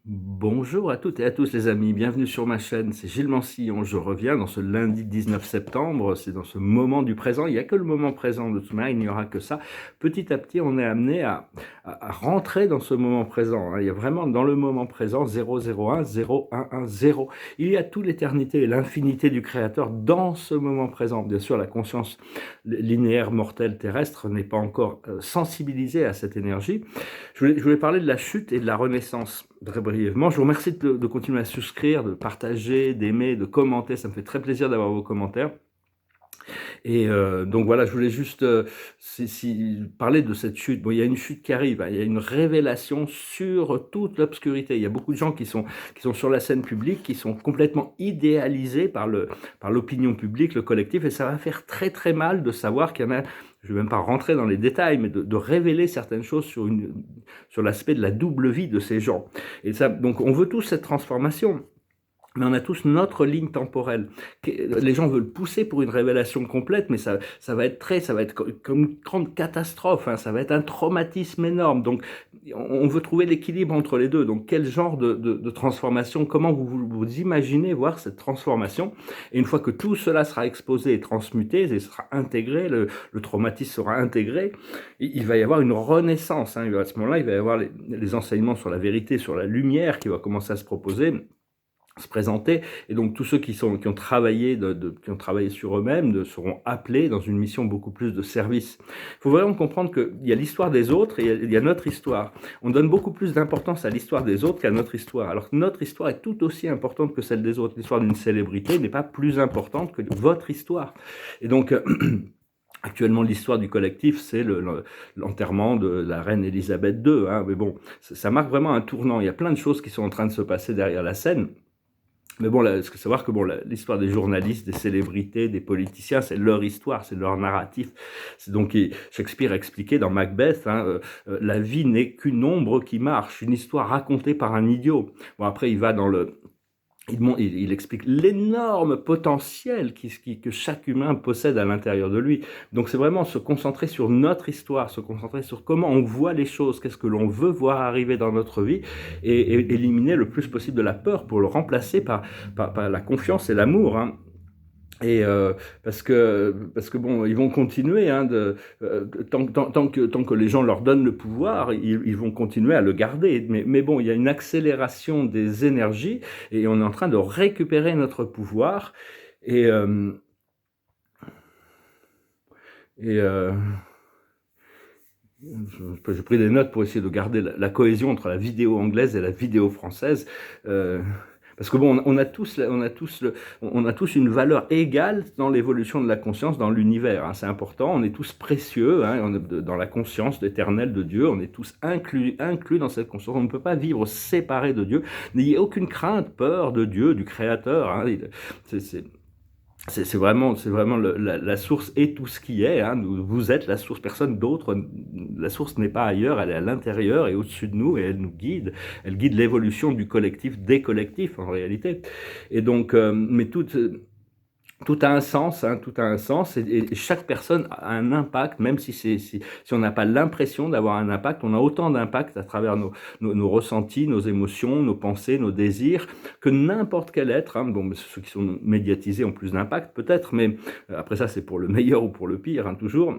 Bonjour à toutes et à tous les amis, bienvenue sur ma chaîne, c'est Gilles Mansillon, je reviens dans ce lundi 19 septembre, c'est dans ce moment du présent, il n'y a que le moment présent de toute manière, il n'y aura que ça. Petit à petit on est amené à rentrer dans ce moment présent, hein. Il y a vraiment dans le moment présent 001, 0110, il y a toute l'éternité et l'infinité du Créateur dans ce moment présent. Bien sûr la conscience linéaire mortelle terrestre n'est pas encore sensibilisée à cette énergie. Je voulais parler de la chute et de la renaissance, très brièvement. Je vous remercie de continuer à souscrire, de partager, d'aimer, de commenter. Ça me fait très plaisir d'avoir vos commentaires. Et donc voilà, je voulais juste parler de cette chute. Bon, il y a une chute qui arrive, hein, il y a une révélation sur toute l'obscurité. Il y a beaucoup de gens qui sont sur la scène publique, qui sont complètement idéalisés par l'opinion publique, le collectif, et ça va faire très très mal de savoir qu'il y en a. Je ne vais même pas rentrer dans les détails, mais de révéler certaines choses sur l'aspect de la double vie de ces gens. Et ça, donc on veut tous cette transformation. Mais on a tous notre ligne temporelle. Les gens veulent pousser pour une révélation complète, mais ça va être comme une grande catastrophe, hein, ça va être un traumatisme énorme. Donc, on veut trouver l'équilibre entre les deux. Donc, quel genre de transformation, comment vous imaginez voir cette transformation? Et une fois que tout cela sera exposé et transmuté, et sera intégré, le traumatisme sera intégré, il va y avoir une renaissance, hein. À ce moment-là, il va y avoir les enseignements sur la vérité, sur la lumière qui va commencer à se proposer, se présenter, et donc tous ceux qui ont travaillé sur eux-mêmes seront appelés dans une mission beaucoup plus de service. Il faut vraiment comprendre qu'il y a l'histoire des autres et il y a notre histoire. On donne beaucoup plus d'importance à l'histoire des autres qu'à notre histoire, alors que notre histoire est tout aussi importante que celle des autres. L'histoire d'une célébrité n'est pas plus importante que votre histoire. Et donc actuellement, l'histoire du collectif, c'est l'enterrement de la reine Elisabeth II, hein. Mais bon, ça marque vraiment un tournant. Il y a plein de choses qui sont en train de se passer derrière la scène. Mais bon, il faut savoir que bon, l'histoire des journalistes, des célébrités, des politiciens, c'est leur histoire, c'est leur narratif. C'est donc Shakespeare expliquait dans Macbeth, hein, la vie n'est qu'une ombre qui marche, une histoire racontée par un idiot. Bon, après, il va dans il explique l'énorme potentiel que chaque humain possède à l'intérieur de lui. Donc c'est vraiment se concentrer sur notre histoire, se concentrer sur comment on voit les choses, qu'est-ce que l'on veut voir arriver dans notre vie, et éliminer le plus possible de la peur pour le remplacer par la confiance et l'amour, hein. Et parce que bon, ils vont continuer, hein, tant que les gens leur donnent le pouvoir, ils vont continuer à le garder. Mais bon, il y a une accélération des énergies et on est en train de récupérer notre pouvoir. Et et j'ai pris des notes pour essayer de garder la cohésion entre la vidéo anglaise et la vidéo française. Parce que bon, on a tous une valeur égale dans l'évolution de la conscience, dans l'univers, hein, c'est important. On est tous précieux, hein, dans la conscience éternelle de Dieu. On est tous inclus dans cette conscience. On ne peut pas vivre séparé de Dieu. N'ayez aucune crainte, peur de Dieu, du Créateur, hein. C'est vraiment la source est tout ce qui est, hein. Vous êtes la source, personne d'autre. La source n'est pas ailleurs, elle est à l'intérieur et au-dessus de nous, et elle nous guide. Elle guide l'évolution du collectif, des collectifs en réalité. Et donc, mais tout a un sens, hein, tout a un sens, et chaque personne a un impact, même si on n'a pas l'impression d'avoir un impact, on a autant d'impact à travers nos ressentis, nos émotions, nos pensées, nos désirs, que n'importe quel être, hein. Bon, ceux qui sont médiatisés ont plus d'impact peut-être, mais après ça c'est pour le meilleur ou pour le pire, hein, toujours.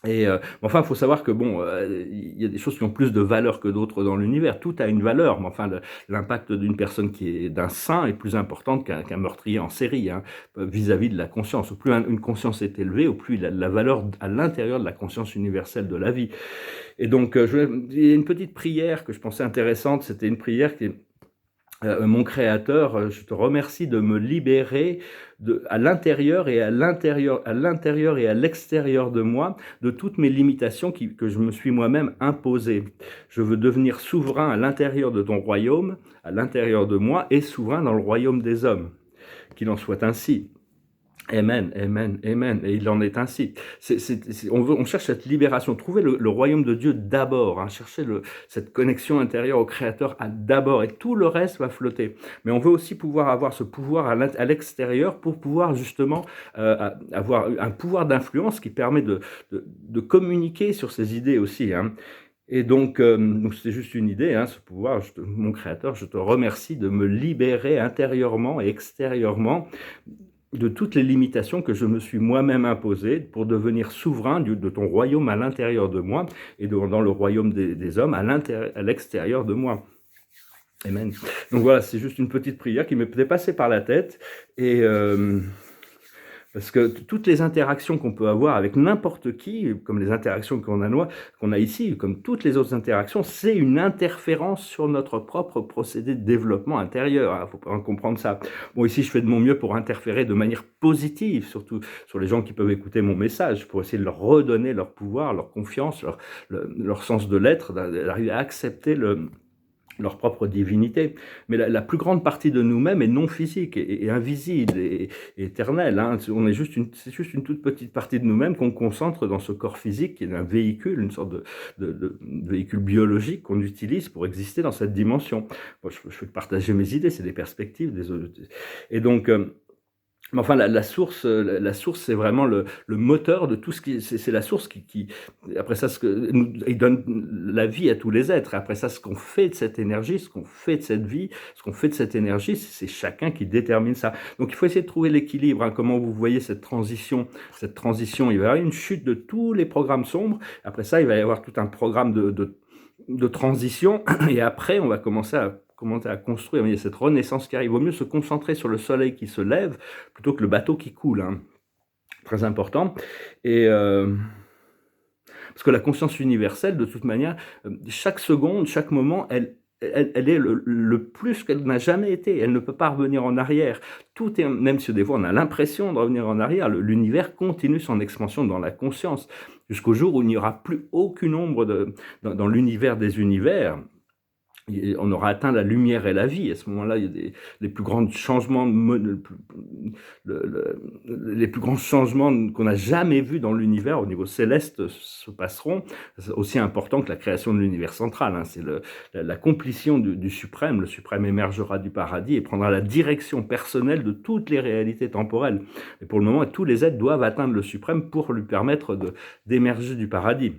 Et enfin, il faut savoir que bon, il y a des choses qui ont plus de valeur que d'autres dans l'univers. Tout a une valeur, mais enfin, l'impact d'une personne d'un saint est plus important qu'un meurtrier en série, hein, vis-à-vis de la conscience. Au plus une conscience est élevée, au plus il a de la valeur à l'intérieur de la conscience universelle de la vie. Et donc, il y a une petite prière que je pensais intéressante. C'était une prière qui est mon Créateur, je te remercie de me libérer à l'intérieur et à l'extérieur de moi de toutes mes limitations que je me suis moi-même imposées. Je veux devenir souverain à l'intérieur de ton royaume, à l'intérieur de moi, et souverain dans le royaume des hommes. Qu'il en soit ainsi. Amen, amen, amen. Et il en est ainsi. On cherche cette libération, trouver le royaume de Dieu d'abord, hein, chercher cette connexion intérieure au Créateur d'abord, et tout le reste va flotter. Mais on veut aussi pouvoir avoir ce pouvoir à l'extérieur pour pouvoir justement avoir un pouvoir d'influence qui permet de communiquer sur ces idées aussi, hein. Et donc c'est juste une idée, hein, ce pouvoir, mon créateur, je te remercie de me libérer intérieurement et extérieurement de toutes les limitations que je me suis moi-même imposées pour devenir souverain de ton royaume à l'intérieur de moi et dans le royaume des hommes à l'extérieur de moi. Amen. Donc voilà, c'est juste une petite prière qui m'est passée par la tête et parce que toutes les interactions qu'on peut avoir avec n'importe qui, comme les interactions qu'on a ici, comme toutes les autres interactions, c'est une interférence sur notre propre procédé de développement intérieur. Il faut pas comprendre ça. Bon, ici, je fais de mon mieux pour interférer de manière positive, surtout sur les gens qui peuvent écouter mon message, pour essayer de leur redonner leur pouvoir, leur confiance, leur sens de l'être, d'arriver à accepter leur propre divinité. Mais la plus grande partie de nous-mêmes est non physique et invisible et éternelle. Hein. C'est juste une toute petite partie de nous-mêmes qu'on concentre dans ce corps physique qui est un véhicule, une sorte de véhicule biologique qu'on utilise pour exister dans cette dimension. Bon, je peux partager mes idées, c'est des perspectives. Et donc... mais enfin, la source, c'est vraiment le moteur de tout ce qui, c'est la source qui, après ça, il donne la vie à tous les êtres. Après ça, ce qu'on fait de cette énergie, ce qu'on fait de cette vie, ce qu'on fait de cette énergie, c'est chacun qui détermine ça. Donc, il faut essayer de trouver l'équilibre. Hein, comment vous voyez cette transition, il va y avoir une chute de tous les programmes sombres. Après ça, il va y avoir tout un programme de transition. Et après, on va commencer à construire. Il y a cette renaissance qui arrive. Il vaut mieux se concentrer sur le soleil qui se lève plutôt que le bateau qui coule. Hein. Très important. Et parce que la conscience universelle, de toute manière, chaque seconde, chaque moment, elle est le plus qu'elle n'a jamais été. Elle ne peut pas revenir en arrière. Tout est, même si des fois on a l'impression de revenir en arrière, l'univers continue son expansion dans la conscience jusqu'au jour où il n'y aura plus aucune ombre dans l'univers des univers. On aura atteint la lumière et la vie. À ce moment-là, il y a les plus grands changements, les plus grands changements qu'on n'a jamais vus dans l'univers au niveau céleste se passeront. C'est aussi important que la création de l'univers central. Hein. C'est l'accomplissement du suprême. Le suprême émergera du paradis et prendra la direction personnelle de toutes les réalités temporelles. Et pour le moment, tous les êtres doivent atteindre le suprême pour lui permettre d'émerger du paradis.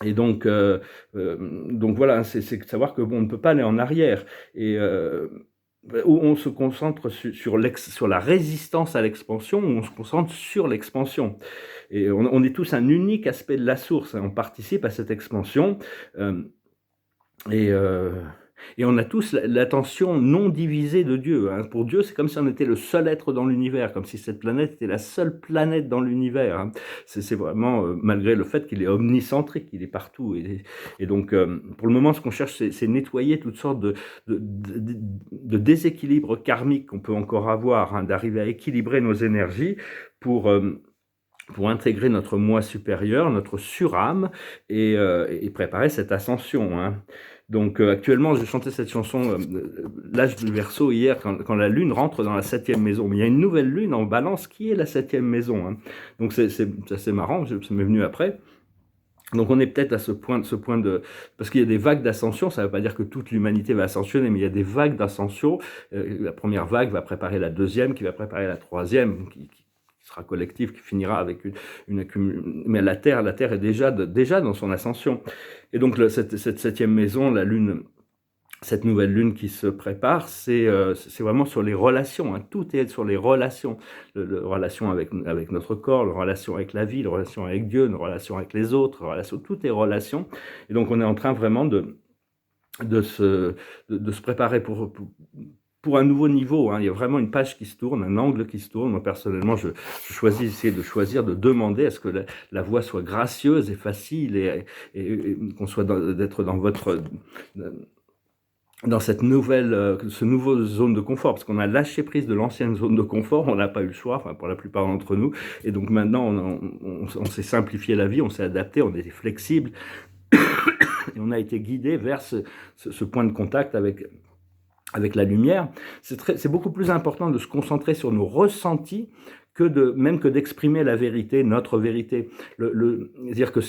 Et donc voilà, c'est de savoir que on ne peut pas aller en arrière. Et où on se concentre sur la résistance à l'expansion, ou on se concentre sur l'expansion. Et on est tous un unique aspect de la source. Hein. On participe à cette expansion. Et on a tous l'attention non divisée de Dieu. Hein. Pour Dieu, c'est comme si on était le seul être dans l'univers, comme si cette planète était la seule planète dans l'univers. Hein. C'est vraiment, malgré le fait qu'il est omnicentrique, il est partout. Et donc, pour le moment, ce qu'on cherche, c'est nettoyer toutes sortes de déséquilibres karmiques qu'on peut encore avoir, hein, d'arriver à équilibrer nos énergies pour intégrer notre moi supérieur, notre surâme, et préparer cette ascension. Hein. Donc actuellement, j'ai chanté cette chanson, l'âge du Verseau, hier, quand la lune rentre dans la 7e maison. Mais il y a une nouvelle lune en balance qui est la 7e maison. Hein. Donc c'est assez marrant, ça m'est venu après. Donc on est peut-être à ce point de... Parce qu'il y a des vagues d'ascension, ça ne veut pas dire que toute l'humanité va ascensionner, mais il y a des vagues d'ascension. La première vague va préparer la deuxième, qui va préparer la troisième, qui sera collectif, qui finira avec une mais la Terre est déjà dans son ascension. Et donc cette 7e maison, la lune, cette nouvelle lune qui se prépare, c'est vraiment sur les relations. Hein. Tout est sur les relations. Relation avec notre corps, la relation avec la vie, la relation avec Dieu, la relation avec les autres, tout est relation. Et donc on est en train vraiment de se préparer pour un nouveau niveau. Hein. Il y a vraiment une page qui se tourne, un angle qui se tourne. Moi, personnellement, je choisis de demander à ce que la voie soit gracieuse et facile et qu'on soit d'être dans cette ce nouveau zone de confort, parce qu'on a lâché prise de l'ancienne zone de confort, on n'a pas eu le choix, enfin pour la plupart d'entre nous, et donc maintenant on s'est simplifié la vie, on s'est adapté, on était flexible, et on a été guidé vers ce point de contact avec la lumière. C'est beaucoup plus important de se concentrer sur nos ressentis que d'exprimer la vérité, notre vérité. C'est-à-dire que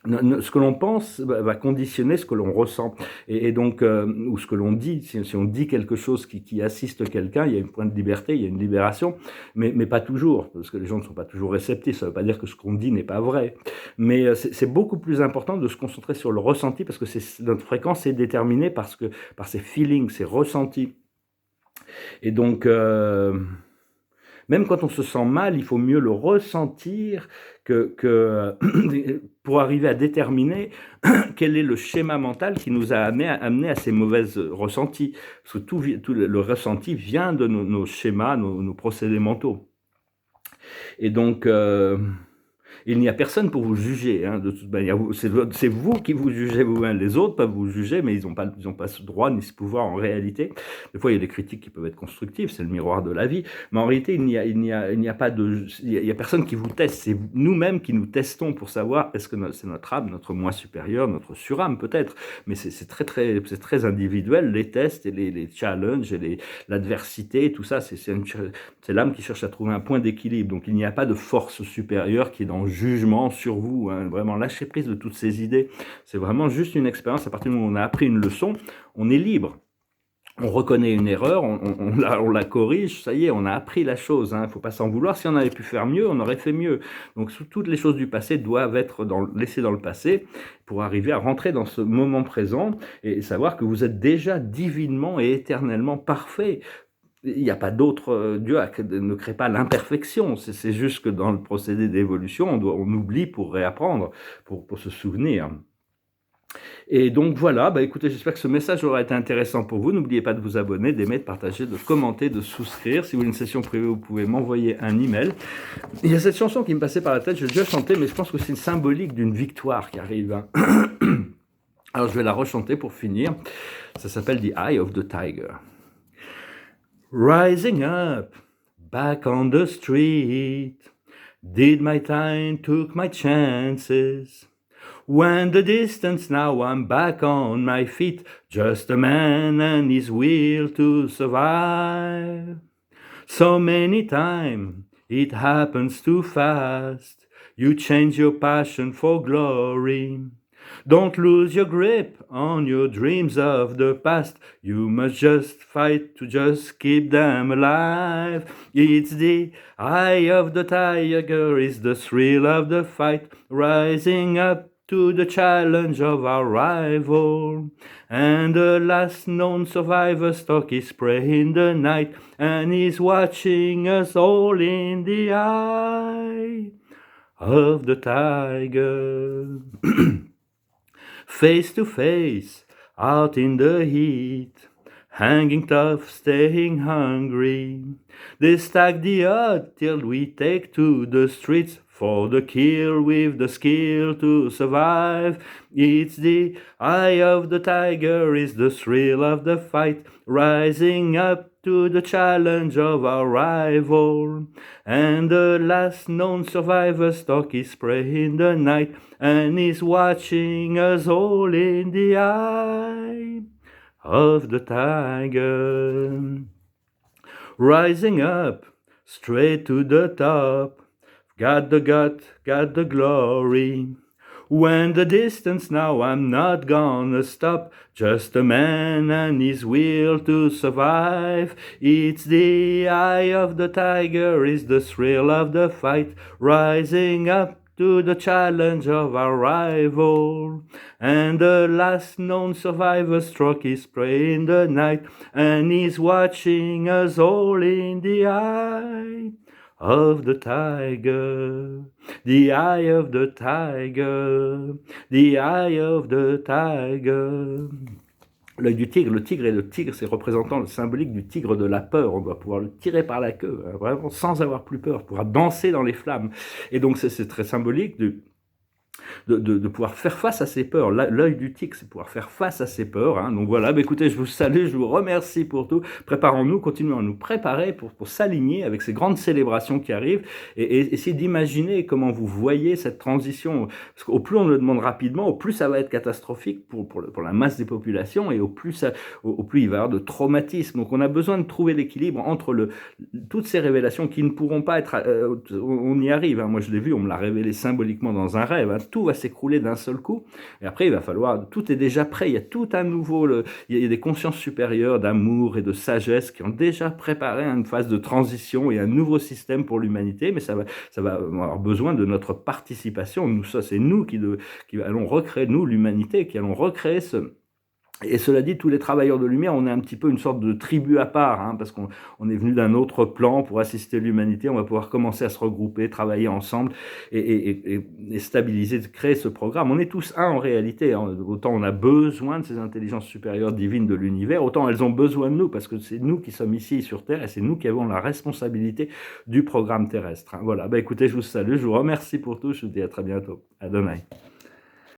Ce que l'on pense va conditionner ce que l'on ressent. Et donc, ou ce que l'on dit. Si on dit quelque chose qui assiste quelqu'un, il y a une point de liberté, il y a une libération, mais pas toujours, parce que les gens ne sont pas toujours réceptifs. Ça ne veut pas dire que ce qu'on dit n'est pas vrai. Mais c'est beaucoup plus important de se concentrer sur le ressenti, parce que notre fréquence est déterminée par ces feelings, ces ressentis. Et donc, même quand on se sent mal, il faut mieux le ressentir que pour arriver à déterminer quel est le schéma mental qui nous a amené à ces mauvaises ressentis. Parce que tout le ressenti vient de nos schémas, nos procédés mentaux. Et donc, il n'y a personne pour vous juger, hein, de toute manière. C'est vous qui vous jugez vous-même. Les autres peuvent vous juger, mais ils n'ont pas ce droit ni ce pouvoir en réalité. Des fois, il y a des critiques qui peuvent être constructives, c'est le miroir de la vie. Mais en réalité, il n'y a personne qui vous teste. C'est nous-mêmes qui nous testons pour savoir est-ce que c'est notre âme, notre moi supérieur, notre surâme peut-être. Mais c'est très individuel, les tests et les challenges et l'adversité, tout ça, c'est l'âme qui cherche à trouver un point d'équilibre. Donc il n'y a pas de force supérieure qui est dans le jugement sur vous, hein. Vraiment lâcher prise de toutes ces idées. C'est vraiment juste une expérience. À partir du moment où on a appris une leçon, on est libre. On reconnaît une erreur, on la corrige, ça y est, on a appris la chose. Il ne faut pas s'en vouloir. Si on avait pu faire mieux, on aurait fait mieux. Donc toutes les choses du passé doivent être laissées dans le passé pour arriver à rentrer dans ce moment présent et savoir que vous êtes déjà divinement et éternellement parfait. Il n'y a pas d'autre. Dieu ne crée pas l'imperfection. C'est juste que dans le procédé d'évolution, on oublie pour réapprendre, pour se souvenir. Et donc voilà, écoutez, j'espère que ce message aura été intéressant pour vous. N'oubliez pas de vous abonner, d'aimer, de partager, de commenter, de souscrire. Si vous voulez une session privée, vous pouvez m'envoyer un email. Il y a cette chanson qui me passait par la tête, j'ai déjà chanté, mais je pense que c'est symbolique d'une victoire qui arrive, hein. Alors je vais la rechanter pour finir. Ça s'appelle The Eye of the Tiger. Rising up, back on the street, did my time, took my chances. Went the distance, now I'm back on my feet, just a man and his will to survive. So many times, it happens too fast, you change your passion for glory. Don't lose your grip on your dreams of the past. You must just fight to just keep them alive. It's the eye of the tiger, it's the thrill of the fight, rising up to the challenge of our rival. And the last known survivor stalks his prey in the night, and he's watching us all in the eye of the tiger. Face to face, out in the heat, hanging tough, staying hungry. They stack the odds till we take to the streets for the kill with the skill to survive. It's the eye of the tiger, is the thrill of the fight, rising up to the challenge of our rival. And the last known survivor stalks his prey in the night, and is watching us all in the eye of the tiger. Rising up, straight to the top, got the gut, got the glory. When the distance now, I'm not gonna stop, just a man and his will to survive. It's the eye of the tiger, is the thrill of the fight, rising up to the challenge of our rival. And the last known survivor struck his prey in the night, and he's watching us all in the eye of the tiger, the eye of the tiger, the eye of the tiger. L'œil du tigre, le tigre, c'est représentant le symbolique du tigre de la peur. On doit pouvoir le tirer par la queue, hein, vraiment sans avoir plus peur, pouvoir danser dans les flammes. Et donc c'est très symbolique de pouvoir faire face à ses peurs. L'œil du tigre, c'est pouvoir faire face à ses peurs, hein. Donc voilà, écoutez, je vous salue, je vous remercie pour tout. Préparons-nous, continuons à nous préparer pour s'aligner avec ces grandes célébrations qui arrivent et essayer d'imaginer comment vous voyez cette transition. Parce qu'au plus on le demande rapidement, au plus ça va être catastrophique pour la masse des populations et au plus il va y avoir de traumatisme. Donc on a besoin de trouver l'équilibre entre toutes ces révélations qui ne pourront pas être... on y arrive, hein. Moi je l'ai vu, on me l'a révélé symboliquement dans un rêve, hein. tout va s'écrouler d'un seul coup. Et après, il va falloir, tout est déjà prêt, il y a tout un nouveau, il y a des consciences supérieures d'amour et de sagesse qui ont déjà préparé une phase de transition et un nouveau système pour l'humanité, mais ça va avoir besoin de notre participation. Nous, ça, c'est nous qui allons recréer, nous, l'humanité, qui allons recréer ce... Et cela dit, tous les travailleurs de lumière, on est un petit peu une sorte de tribu à part, hein, parce qu'on est venu d'un autre plan pour assister l'humanité. On va pouvoir commencer à se regrouper, travailler ensemble et stabiliser, créer ce programme. On est tous un en réalité, hein. Autant on a besoin de ces intelligences supérieures divines de l'univers, autant elles ont besoin de nous, parce que c'est nous qui sommes ici sur Terre et c'est nous qui avons la responsabilité du programme terrestre, hein. Voilà, écoutez, je vous salue, je vous remercie pour tout, je vous dis à très bientôt. À demain.